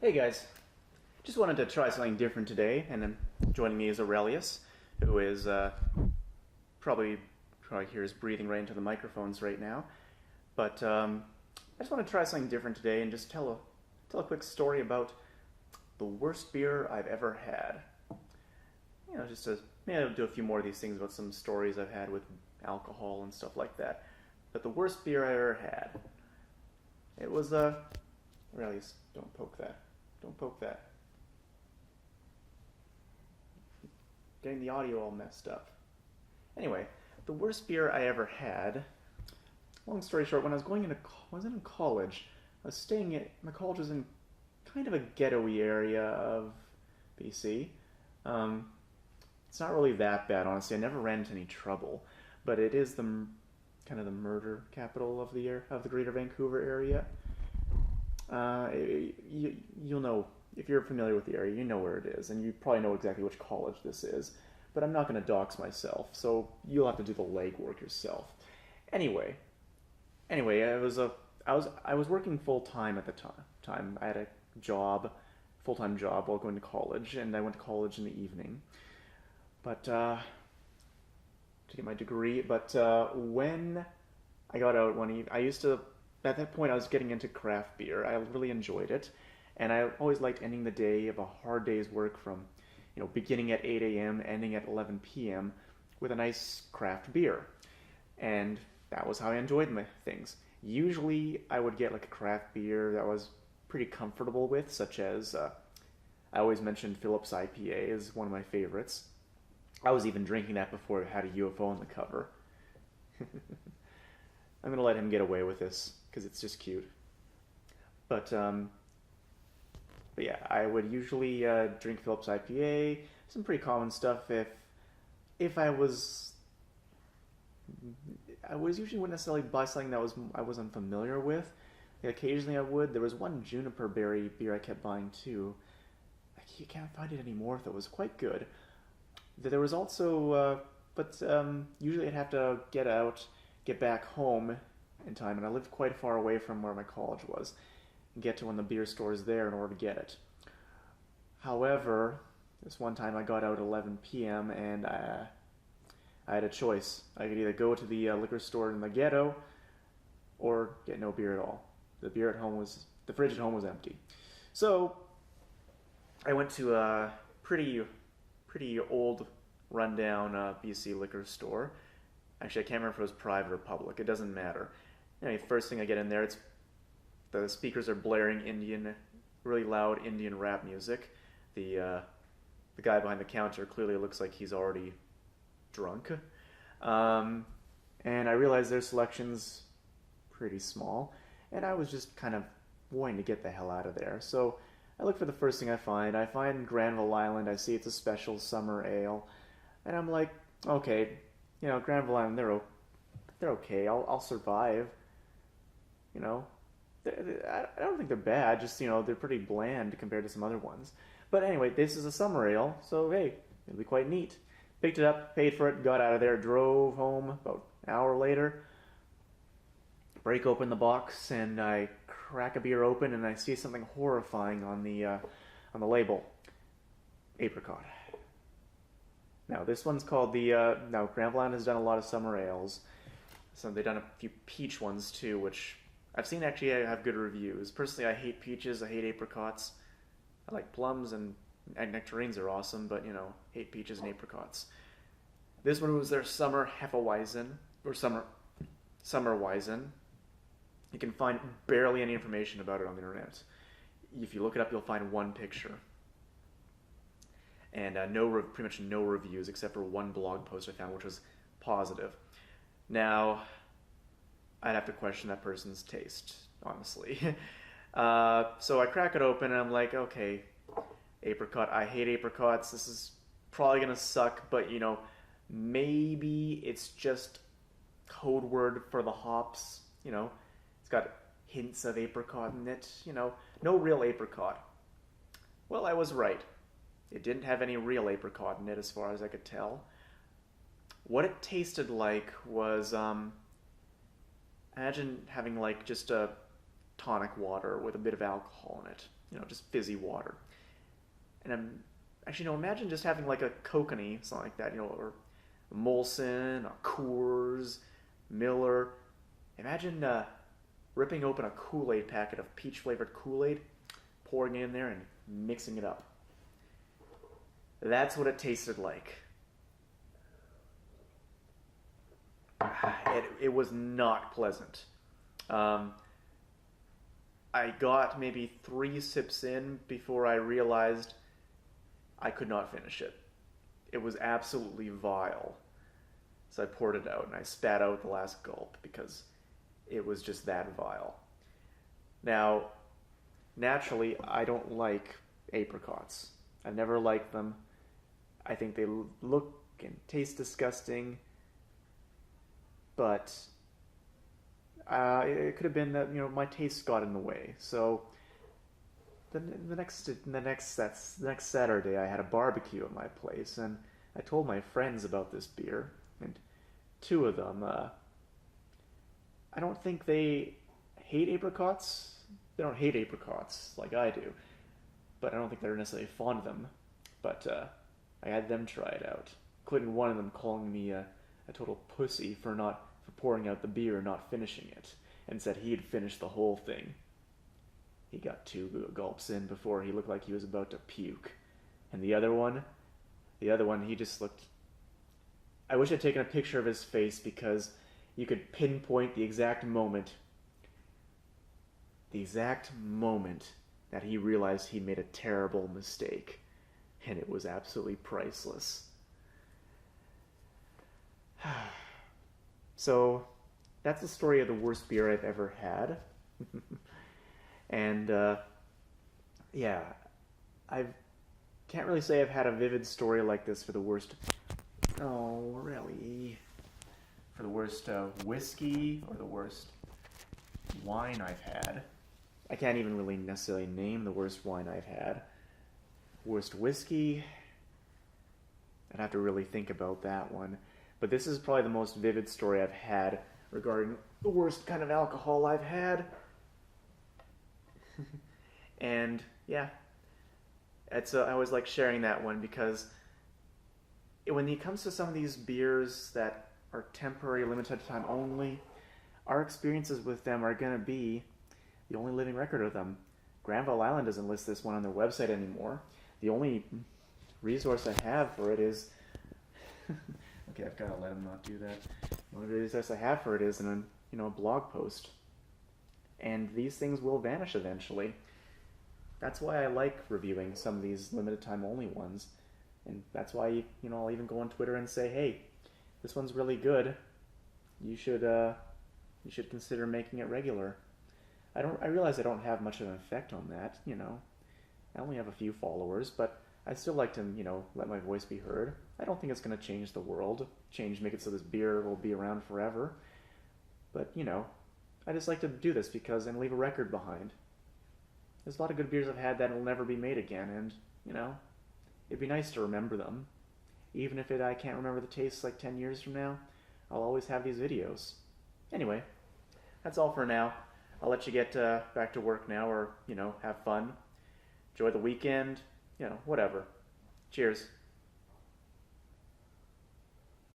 Hey guys, just wanted to try something different today, and then joining me is Aurelius, who is probably hears breathing right into the microphones right now. But I just want to try something different today and just tell a quick story about the worst beer I've ever had. Just to maybe I'll do a few more of these things about some stories I've had with alcohol and stuff like that. But the worst beer I ever had, it was Aurelius, don't poke that. Don't poke that. Getting the audio all messed up. Anyway, the worst beer I ever had. Long story short, when I wasn't in college. I was staying at my college was in kind of a ghetto-y area of BC. It's not really that bad, honestly. I never ran into any trouble, but it is the kind of the murder capital of the Greater Vancouver area. You'll know if you're familiar with the area, you know where it is, and you probably know exactly which college this is. But I'm not going to dox myself, so you'll have to do the legwork yourself. Anyway, I was working full time at the time. I had a full time job while going to college, and I went to college in the evening. But to get my degree. But when I got out one evening, I used to at that point I was getting into craft beer. I really enjoyed it, and I always liked ending the day of a hard day's work from, beginning at 8 a.m., ending at 11 p.m. with a nice craft beer. And that was how I enjoyed my things. Usually I would get like a craft beer that I was pretty comfortable with, such as I always mentioned Phillips IPA is one of my favorites. I was even drinking that before it had a UFO on the cover. I'm gonna let him get away with this because it's just cute. But yeah, I would usually drink Phillips IPA, some pretty common stuff. If I was usually wouldn't necessarily buy something that I was unfamiliar with. Occasionally I would. There was one juniper berry beer I kept buying too. You can't find it anymore, though. It was quite good. There was also, but usually I'd have to get back home in time, and I lived quite far away from where my college was, and get to one of the beer stores there in order to get it. However, this one time I got out at 11 p.m. and I had a choice. I could either go to the liquor store in the ghetto or get no beer at all. The fridge at home was empty. So I went to a pretty old, rundown BC liquor store. Actually, I can't remember if it was private or public. It doesn't matter. First thing I get in there, the speakers are blaring really loud Indian rap music. The guy behind the counter clearly looks like he's already drunk. And I realized their selection's pretty small, and I was just kind of wanting to get the hell out of there. So I look for the first thing I find. I find Granville Island. I see it's a special summer ale, and I'm like, okay, Granville Island, they're okay. I'll survive. You know, I don't think they're bad. Just they're pretty bland compared to some other ones. But anyway, this is a summer ale, so hey, it'll be quite neat. Picked it up, paid for it, got out of there, drove home about an hour later. Break open the box, and I crack a beer open, and I see something horrifying on the label. Apricot. Now this one's called now Granville Island has done a lot of summer ales. So they've done a few peach ones too, which I've seen actually have good reviews. Personally, I hate peaches. I hate apricots. I like plums and nectarines are awesome, but hate peaches and apricots. This one was their summer Hefeweizen or summer Weizen. You can find barely any information about it on the internet. If you look it up, you'll find one picture. And pretty much no reviews except for one blog post I found, which was positive. Now, I'd have to question that person's taste, honestly. So I crack it open, and I'm like, okay, apricot. I hate apricots. This is probably gonna suck, but maybe it's just code word for the hops. It's got hints of apricot in it. No real apricot. Well, I was right. It didn't have any real apricot in it as far as I could tell. What it tasted like was, imagine having like just a tonic water with a bit of alcohol in it. just fizzy water. And actually, imagine just having like a kokanee, something like that, or Molson, or Coors, Miller. Imagine ripping open a Kool-Aid packet of peach-flavored Kool-Aid, pouring it in there, and mixing it up. That's what it tasted like. It was not pleasant. I got maybe 3 sips in before I realized I could not finish it. It was absolutely vile. So I poured it out and I spat out the last gulp because it was just that vile. Now, naturally, I don't like apricots. I've never liked them. I think they look and taste disgusting. But it could have been that my taste got in the way. So the next Saturday, I had a barbecue at my place, and I told my friends about this beer, and 2 of them, I don't think they hate apricots. They don't hate apricots like I do, but I don't think they're necessarily fond of them. But I had them try it out, including one of them calling me a total pussy for pouring out the beer and not finishing it, and said he had finished the whole thing. He got 2 gulps in before he looked like he was about to puke. And the other one, he just looked... I wish I'd taken a picture of his face because you could pinpoint the exact moment that he realized he made a terrible mistake. And it was absolutely priceless. So, that's the story of the worst beer I've ever had. And, yeah, I can't really say I've had a vivid story like this for the worst... Oh, really? For the worst whiskey or the worst wine I've had. I can't even really necessarily name the worst wine I've had. Worst whiskey? I'd have to really think about that one. But this is probably the most vivid story I've had regarding the worst kind of alcohol I've had. And, yeah. I always like sharing that one because when it comes to some of these beers that are temporary, limited time only, our experiences with them are going to be the only living record of them. Granville Island doesn't list this one on their website anymore. The only resource I have for it is... Okay, I've got to let him not do that. The only resource I have for it is in a blog post. And these things will vanish eventually. That's why I like reviewing some of these limited time only ones. And that's why, I'll even go on Twitter and say, hey, this one's really good. You should consider making it regular. I realize I don't have much of an effect on that, I only have a few followers, but I still like to, let my voice be heard. I don't think it's going to change the world, make it so this beer will be around forever. But, I just like to do this because and leave a record behind. There's a lot of good beers I've had that will never be made again, and, it'd be nice to remember them. Even if I can't remember the taste like 10 years from now, I'll always have these videos. Anyway, that's all for now. I'll let you get back to work now or, have fun. Enjoy the weekend, whatever. Cheers.